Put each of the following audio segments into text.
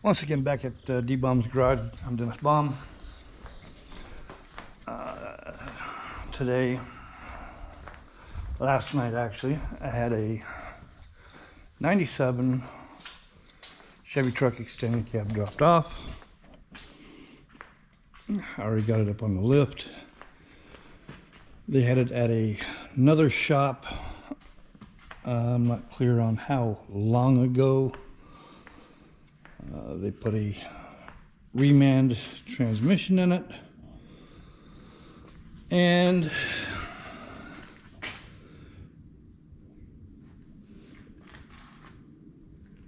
Once again, back at D-Bomb's garage. I'm Dennis Baum. Last night actually, I had a 97 Chevy truck extended cab dropped off. I already got it up on the lift. They had it at another shop. I'm not clear on how long ago. They put a remand transmission in it, and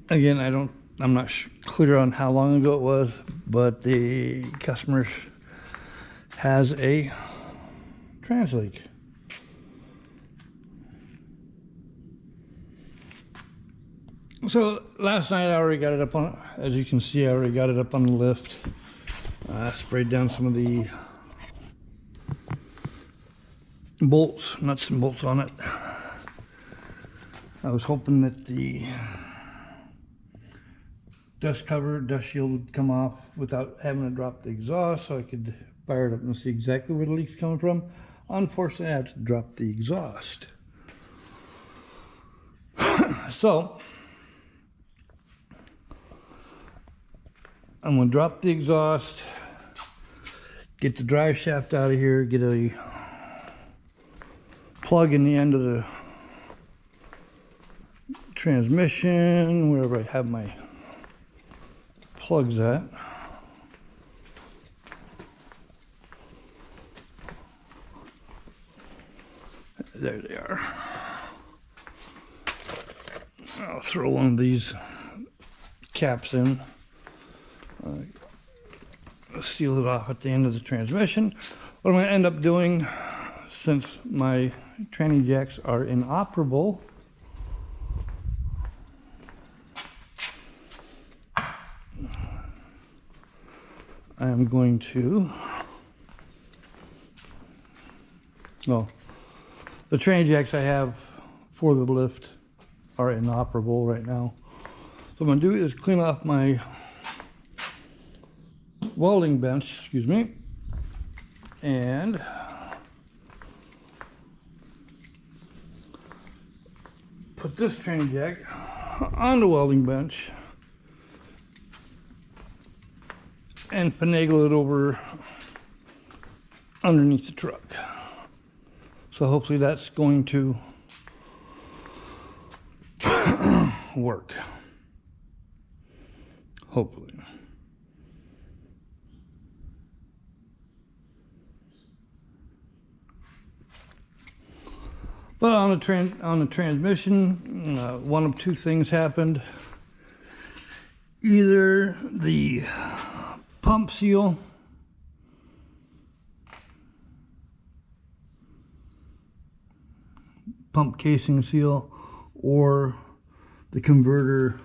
again, I'm not clear on how long ago it was, but the customer has a trans leak. So last night I already got it up on, as you can see, I already got it up on the lift. I sprayed down some of the bolts, nuts and bolts on it. I was hoping that the dust shield would come off without having to drop the exhaust, so I could fire it up and see exactly where the leak's coming from. Unfortunately, I had to drop the exhaust. So I'm going to drop the exhaust, get the drive shaft out of here, get a plug in the end of the transmission, wherever I have my plugs at. There they are. I'll throw one of these caps in. Seal it off at the end of the transmission. What I'm going to end up doing, since my tranny jacks are inoperable, I am going to, well, the tranny jacks I have for the lift are inoperable right now. So what I'm going to do is clean off my welding bench, and put this tranny jack on the welding bench and finagle it over underneath the truck. So hopefully that's going to work. Hopefully. But on the transmission, one of two things happened. Either the pump seal pump casing seal, or the converter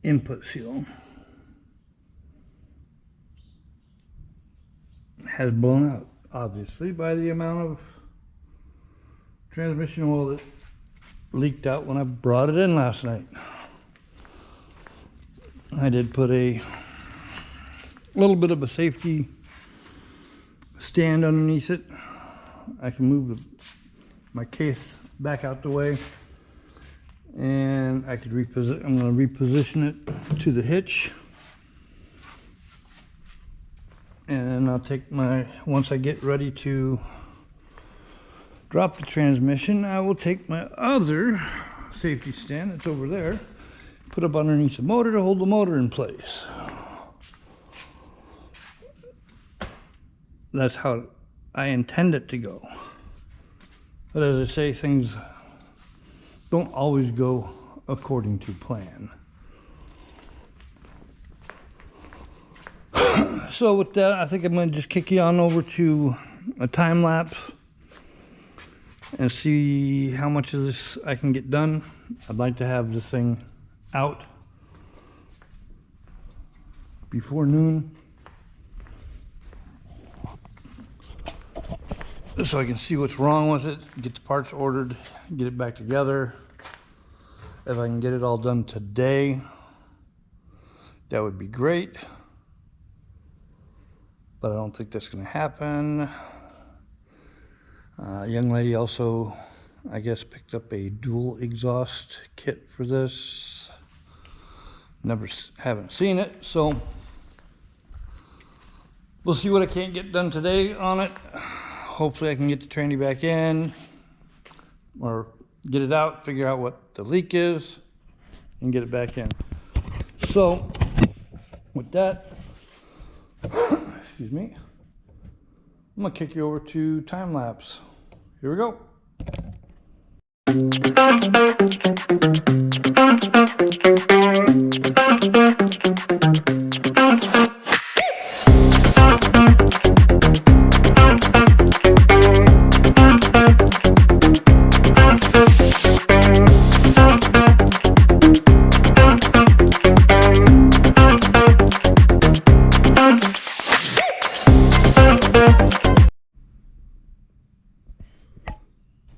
input seal has blown out, obviously, by the amount of transmission oil that leaked out when I brought it in last night. I did put a little bit of a safety stand underneath it. I can move my case back out the way, and I could reposition. I'm going to reposition it to the hitch, and I'll take once I get ready to drop the transmission, I will take my other safety stand that's over there, put up underneath the motor to hold the motor in place. That's how I intend it to go. But as I say, things don't always go according to plan. So with that, I think I'm going to just kick you on over to a time lapse and see how much of this I can get done. I'd like to have this thing out before noon, so I can see what's wrong with it, get the parts ordered, get it back together. If I can get it all done today, that would be great, but I don't think that's going to happen. Young lady also, I guess, picked up a dual exhaust kit for this. Haven't seen it, so we'll see what I can't get done today on it. Hopefully I can get the tranny back in, or get it out, figure out what the leak is, and get it back in. So with that, excuse me, I'm gonna kick you over to time lapse. Here we go.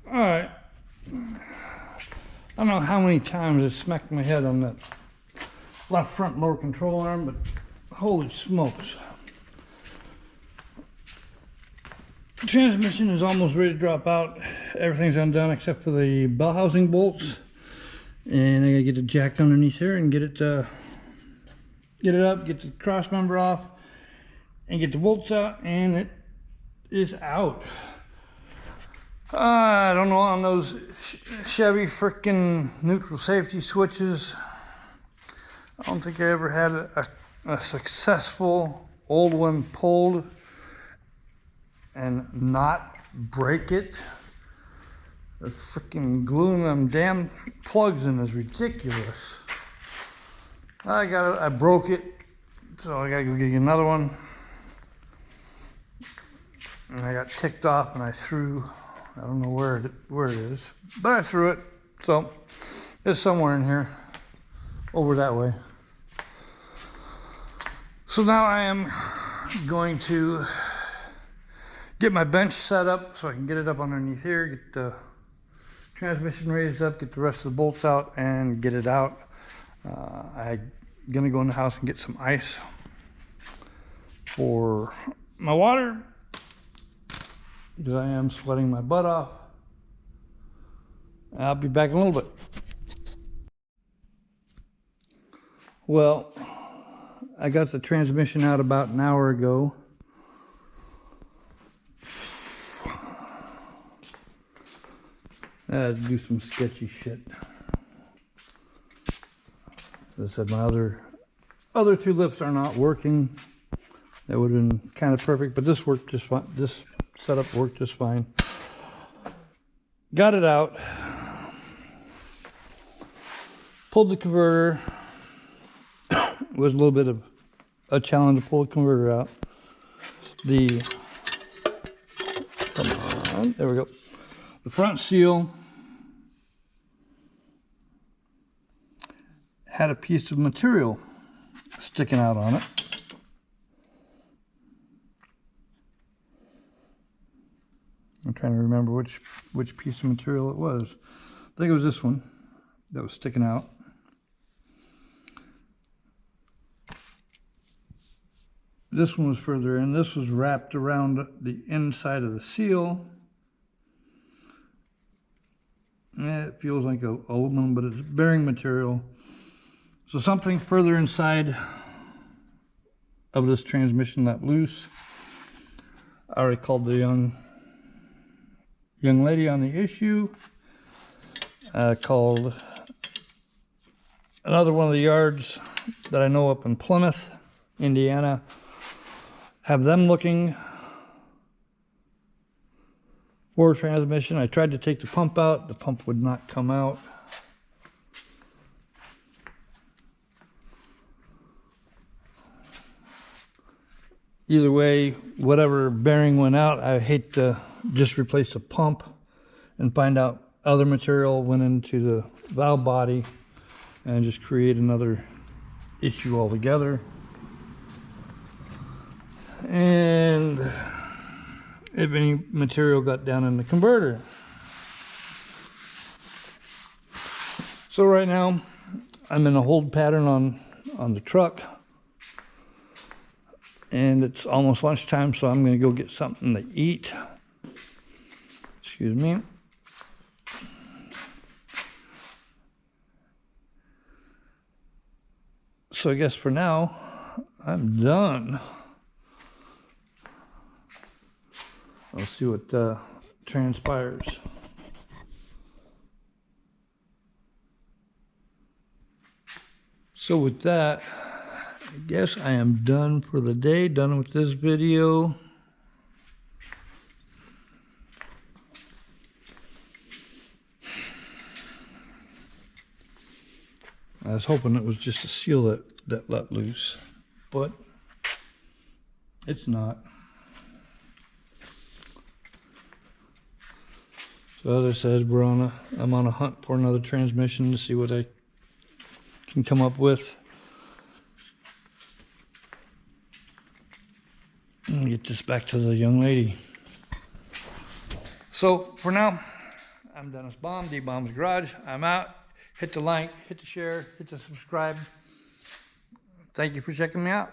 Alright, I don't know how many times I smacked my head on that left front lower control arm, but holy smokes. The transmission is almost ready to drop out. Everything's undone except for the bell housing bolts. And I gotta get the jack underneath here and get it up, get the cross member off, and get the bolts out, and it is out. I don't know, on those Chevy frickin' neutral safety switches, I don't think I ever had a successful old one pulled and not break it. The frickin' gluing them damn plugs in is ridiculous. I broke it, so I gotta go get another one. And I got ticked off and I threw, I don't know where it is, but I threw it. So it's somewhere in here, over that way. So now I am going to get my bench set up so I can get it up underneath here, get the transmission raised up, get the rest of the bolts out, and get it out. I'm gonna go in the house and get some ice for my water, because I am sweating my butt off. I'll be back in a little bit. Well, I got the transmission out about an hour ago. I had to do some sketchy shit. As I said, my other two lifts are not working. That would have been kind of perfect, but this worked just fine. This setup worked just fine. Got it out. Pulled the converter. It was a little bit of a challenge to pull the converter out. Come on, there we go. The front seal had a piece of material sticking out on it. I'm trying to remember which piece of material it was. I think it was this one that was sticking out. This one was further in. This was wrapped around the inside of the seal. It feels like aluminum, but it's bearing material. So something further inside of this transmission let loose. I already called the young lady on the issue. I called another one of the yards that I know up in Plymouth, Indiana. Have them looking for transmission. I tried to take the pump out. The pump would not come out. Either way, whatever bearing went out, I hate to just replace the pump and find out other material went into the valve body and just create another issue altogether. And if any material got down in the converter. So right now I'm in a hold pattern on the truck. and it's almost lunchtime, so I'm gonna go get something to eat. Excuse me. So I guess for now, I'm done. I'll see what transpires. So with that, I guess I am done for the day, done with this video. I was hoping it was just a seal that let loose, but it's not. So as I said, I'm on a hunt for another transmission to see what I can come up with. And get this back to the young lady. So for now, I'm Dennis Baum, D-Baum's Garage. I'm out. Hit the like, hit the share, hit the subscribe. Thank you for checking me out.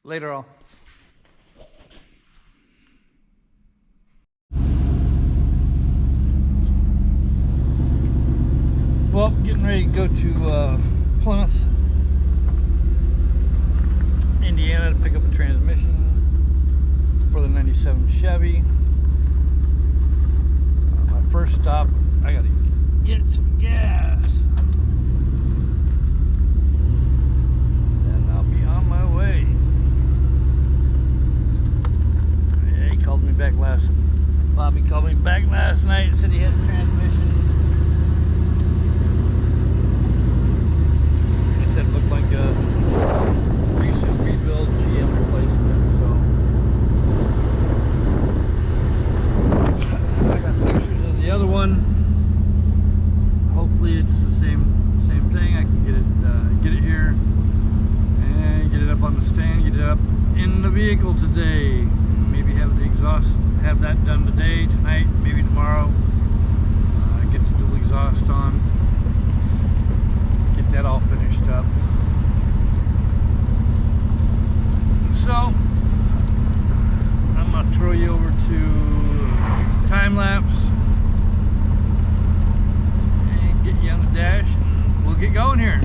Later all. Well, getting ready to go to Plymouth, Indiana to pick up a transmission for the 97 Chevy. My first stop, I gotta get some gas. And I'll be on my way. Yeah, he called me back Bobby called me back last night and said he had a transmission. It said it looked like a recent rebuild GM replacement, so I got pictures of the other one. Hopefully it's the same thing. I can get it here and get it up on the stand, get it up in the vehicle today. Maybe have the exhaust, have that done today, tonight, maybe tomorrow. Get the dual exhaust on, get that all finished up. So I'm gonna throw you over to time lapse and get you on the dash, and we'll get going here.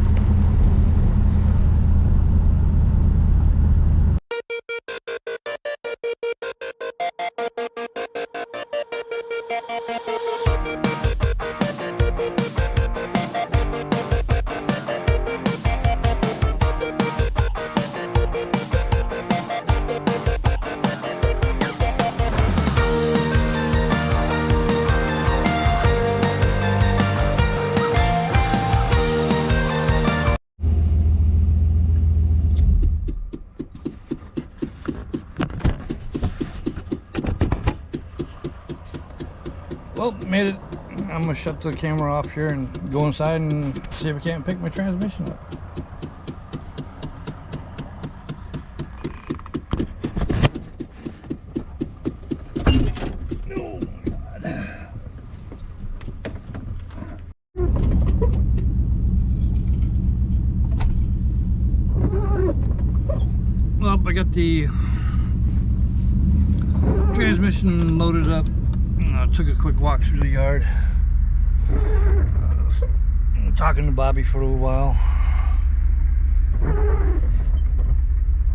Well, made it. I'm gonna shut the camera off here and go inside and see if I can't pick my transmission up. Oh my God. Well, I got the transmission loaded up. Took a quick walk through the yard. Talking to Bobby for a little while.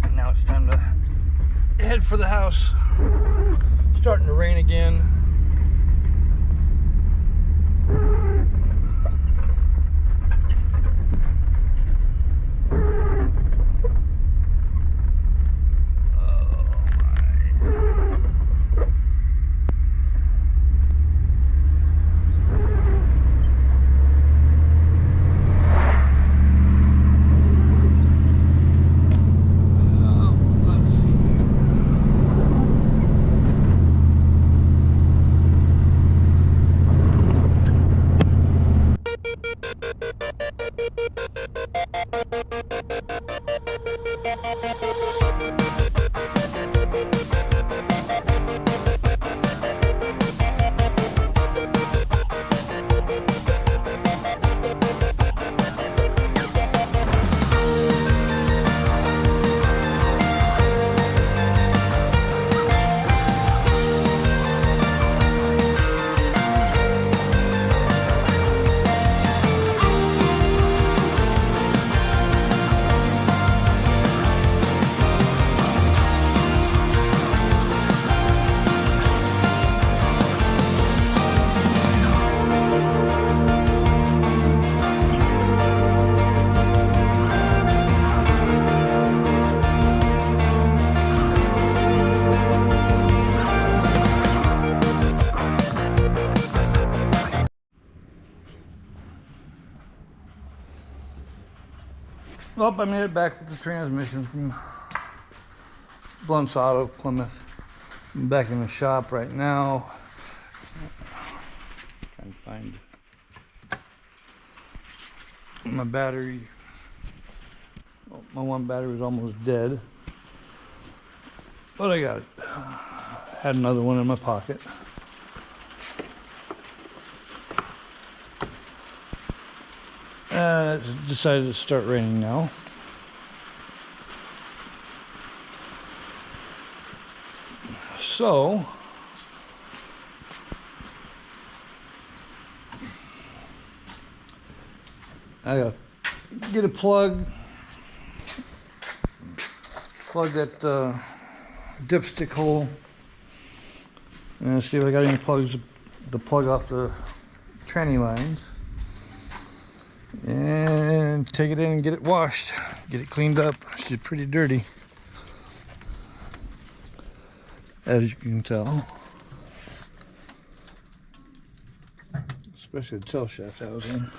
And now it's time to head for the house. Starting to rain again. Well, I made it back with the transmission from Blunt's Auto, Plymouth. I'm back in the shop right now. Trying to find my battery. Well, my one battery was almost dead, but I got it. Had another one in my pocket. It's decided to start raining now. So I gotta get a plug that dipstick hole and see if I got any plugs to plug off the tranny lines, and take it in and get it washed, get it cleaned up. She's pretty dirty, as you can tell, especially the tail shaft housing.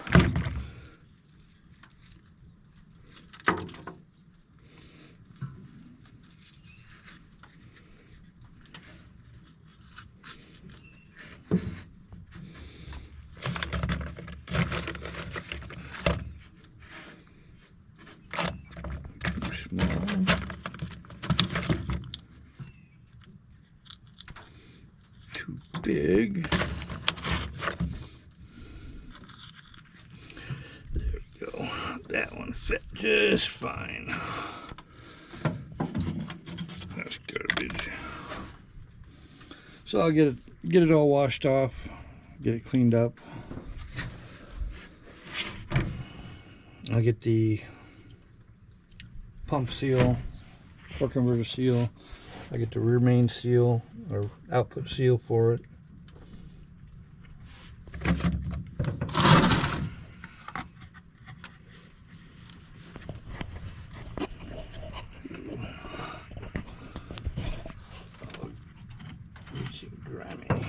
Too big. There we go. That one fit just fine. That's garbage. So I'll get it all washed off, get it cleaned up. I'll get the pump seal, torque converter seal. I get the rear main seal or output seal for it. It's grimy.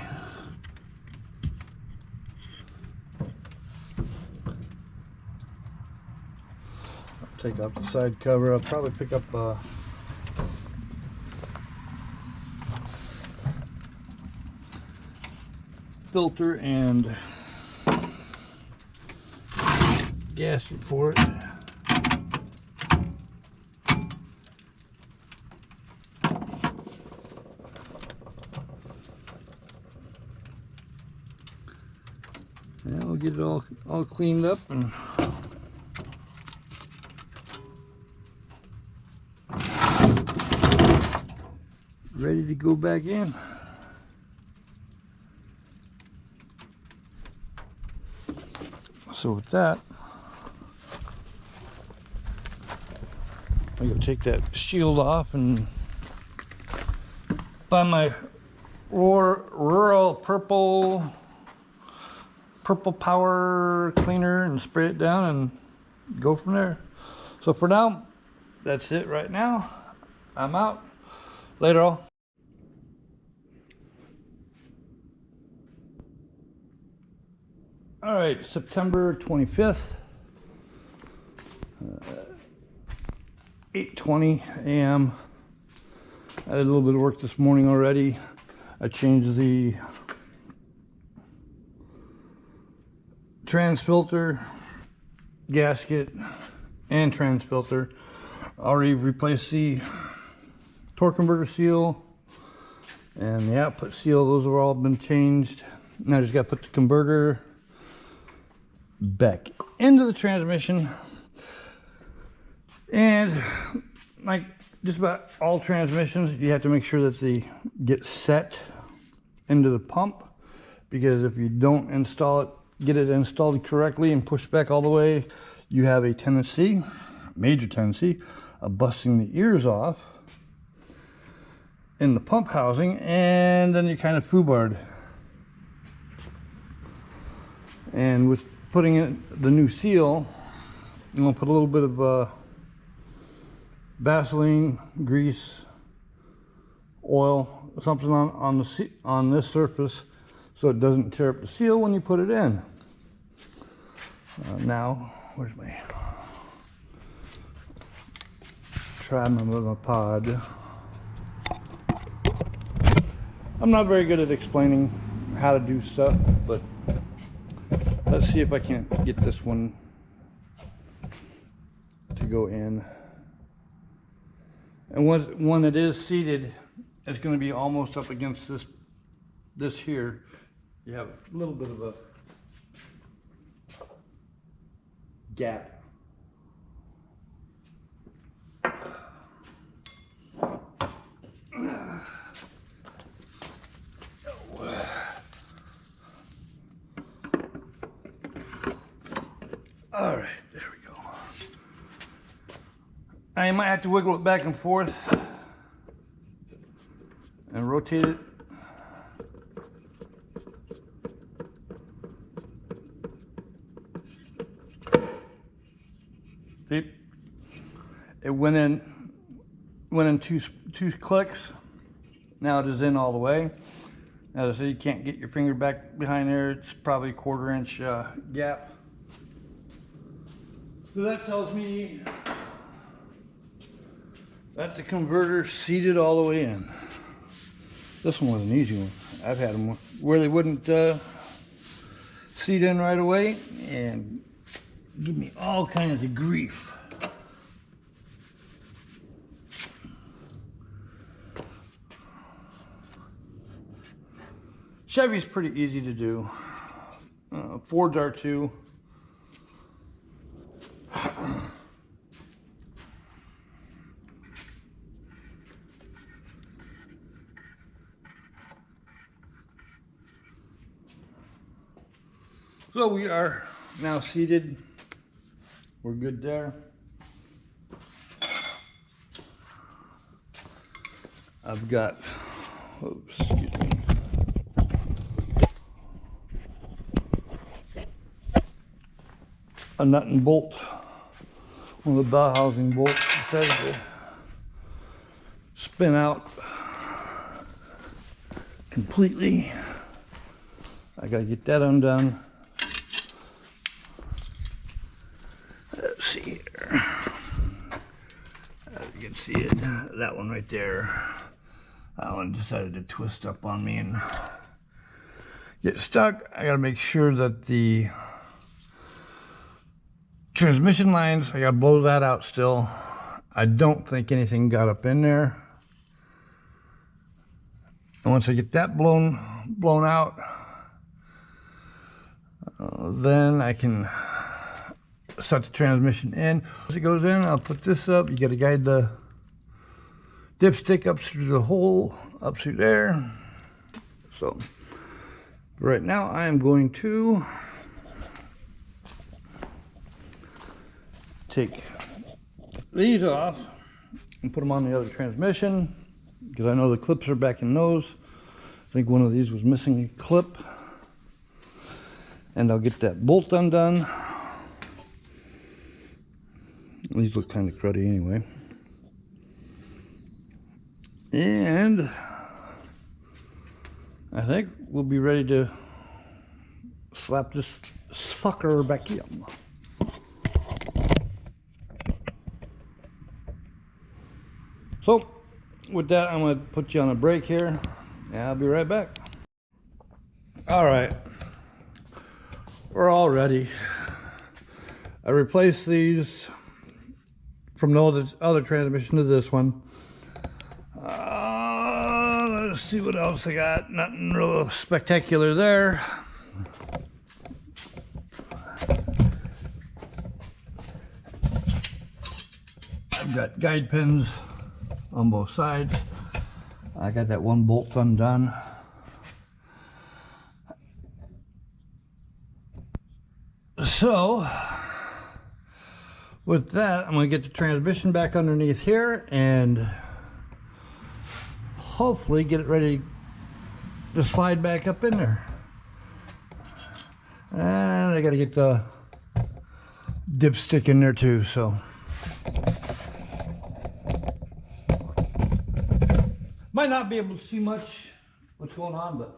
I'll take off the side cover. I'll probably pick up filter and gasket for it. And we'll get it all cleaned up and ready to go back in. So with that, I'm gonna take that shield off and buy my rural purple power cleaner and spray it down and go from there. So for now, that's it right now. I'm out. Later all. All right, September 25th, 8:20 a.m. I did a little bit of work this morning already. I changed the trans filter, gasket, and trans filter. I already replaced the torque converter seal and the output seal. Those have all been changed. Now I just got to put the converter back into the transmission, and like just about all transmissions, you have to make sure that they get set into the pump, because if you don't get it installed correctly and push back all the way, you have a tendency, major tendency, of busting the ears off in the pump housing, and then you're kind of foobarred. And with putting in the new seal, I'm going to put a little bit of Vaseline, grease, oil, something on this surface so it doesn't tear up the seal when you put it in. Now, where's my try my pod. I'm not very good at explaining how to do stuff, but let's see if I can get this one to go in. And when it is seated, it's going to be almost up against this here. You have a little bit of a gap. All right, there we go. I might have to wiggle it back and forth and rotate it. See, it went in two clicks. Now it is in all the way. As I said, you can't get your finger back behind there. It's probably a 1/4 inch gap. So that tells me that the converter seated all the way in. This one was an easy one. I've had them where they wouldn't seat in right away and give me all kinds of grief. Chevy's pretty easy to do. Fords are too. So we are now seated. We're good there. I've got, oops, excuse me. A nut and bolt, one of the bell housing bolts decided to spin out completely. I gotta get that undone. Let's see here. As you can see it, that one right there. That one decided to twist up on me and get stuck. I gotta make sure that the transmission lines, I gotta blow that out still. I don't think anything got up in there. And once I get that blown out, then I can set the transmission in. As it goes in, I'll put this up. You gotta guide the dipstick up through the hole, up through there. So right now I am going to take these off and put them on the other transmission because I know the clips are back in those. I think one of these was missing a clip. And I'll get that bolt undone. These look kind of cruddy anyway. And I think we'll be ready to slap this fucker back in. So with that, I'm going to put you on a break here, and I'll be right back. All right, we're all ready. I replaced these from the other transmission to this one. Let's see what else I got. Nothing real spectacular there. I've got guide pins on both sides. I got that one bolt undone. So with that, I'm going to get the transmission back underneath here and hopefully get it ready to slide back up in there. And I got to get the dipstick in there too, so might not be able to see much what's going on, but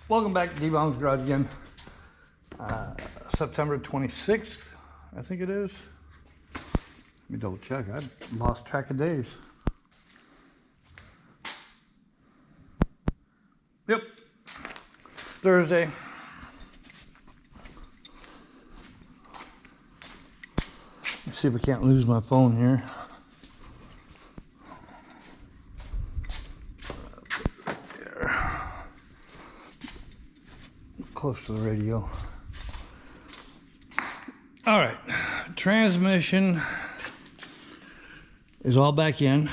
Welcome back to D-Bomb's Garage again. September 26th, I think it is. Let me double check. I lost track of days. Yep, Thursday. Let's see if I can't lose my phone here. Close to the radio. All right, transmission is all back in.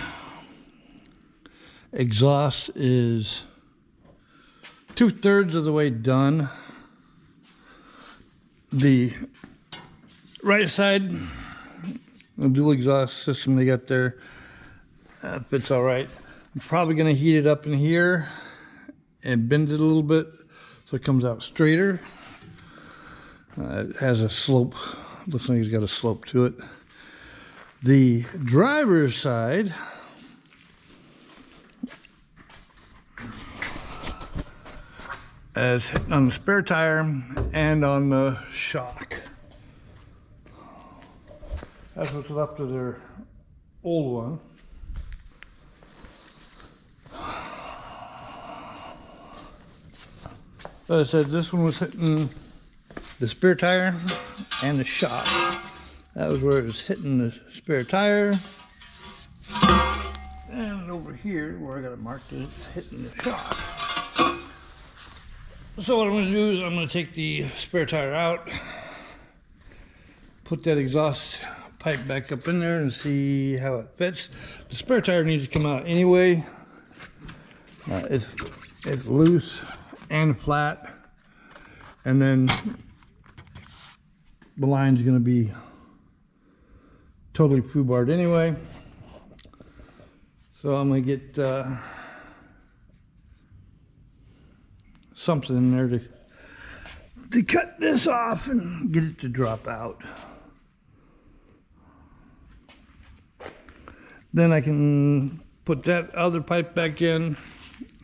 Exhaust is 2/3 of the way done. The right side, the dual exhaust system they got there, fits all right. I'm probably gonna heat it up in here and bend it a little bit so it comes out straighter. It has a slope. Looks like it's got a slope to it. The driver's side is hitting on the spare tire and on the shock. That's what's left of their old one. As I said, this one was hitting the spare tire and the shock. That was where it was hitting the spare tire. And over here, where I got it marked, is hitting the shock. So what I'm going to do is I'm going to take the spare tire out, put that exhaust pipe back up in there and see how it fits. The spare tire needs to come out anyway. It's loose and flat, and then the line's going to be totally foobarred anyway. So I'm going to get something in there to cut this off and get it to drop out. Then I can put that other pipe back in,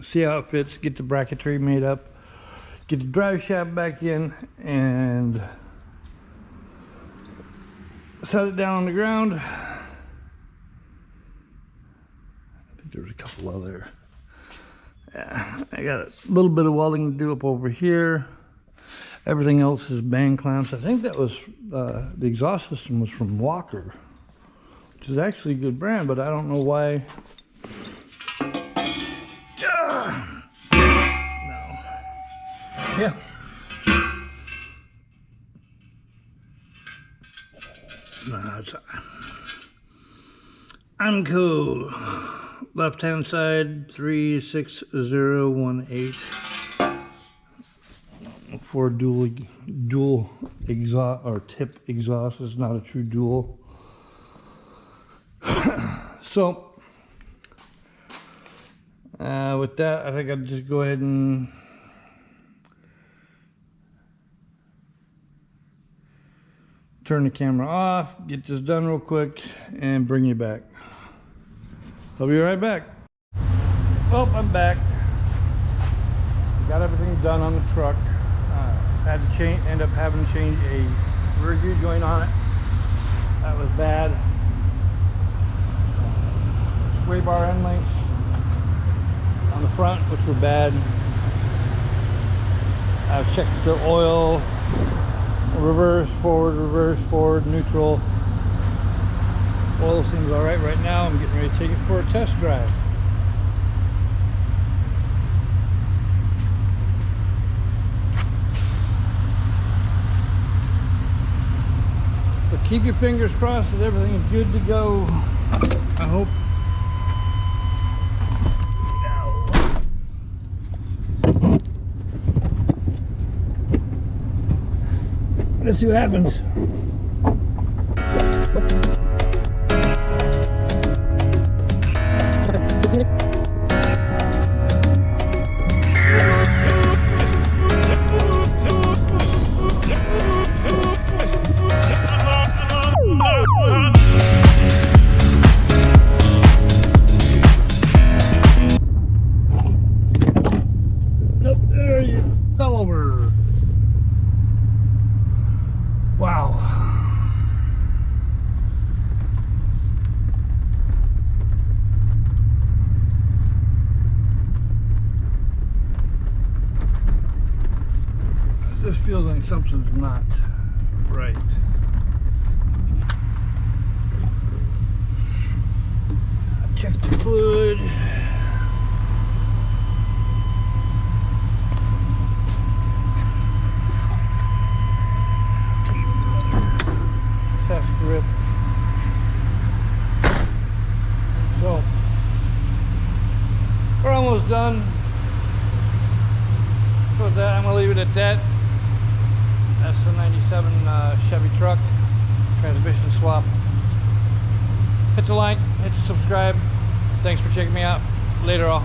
see how it fits, get the bracketry made up, get the drive shaft back in, and set it down on the ground. I think there's a couple other. Yeah, I got a little bit of welding to do up over here. Everything else is band clamps. I think that was the exhaust system was from Walker, which is actually a good brand, but I don't know why. No. Yeah. No, it's Amco. Left hand side 36018 for dual exhaust or tip exhaust. Is not a true dual. So with that, I think I'll just go ahead and turn the camera off, get this done real quick, and bring you back. I'll be right back. Well, I'm back. Got everything done on the truck. Had to end up having to change a rear U joint on it. That was bad. Sway bar end links on the front, which were bad. I've checked the oil, reverse, forward, neutral. Oil seems all right now. I'm getting ready to take it for a test drive. So keep your fingers crossed that everything's good to go. I hope. Let's see what happens. Nope, there you go. something's not right. Check the fluid. Test grip. So we're almost done. So with that, I'm gonna leave it at that. That's the 97 Chevy truck. Transmission swap. Hit the like, hit the subscribe. Thanks for checking me out. Later all.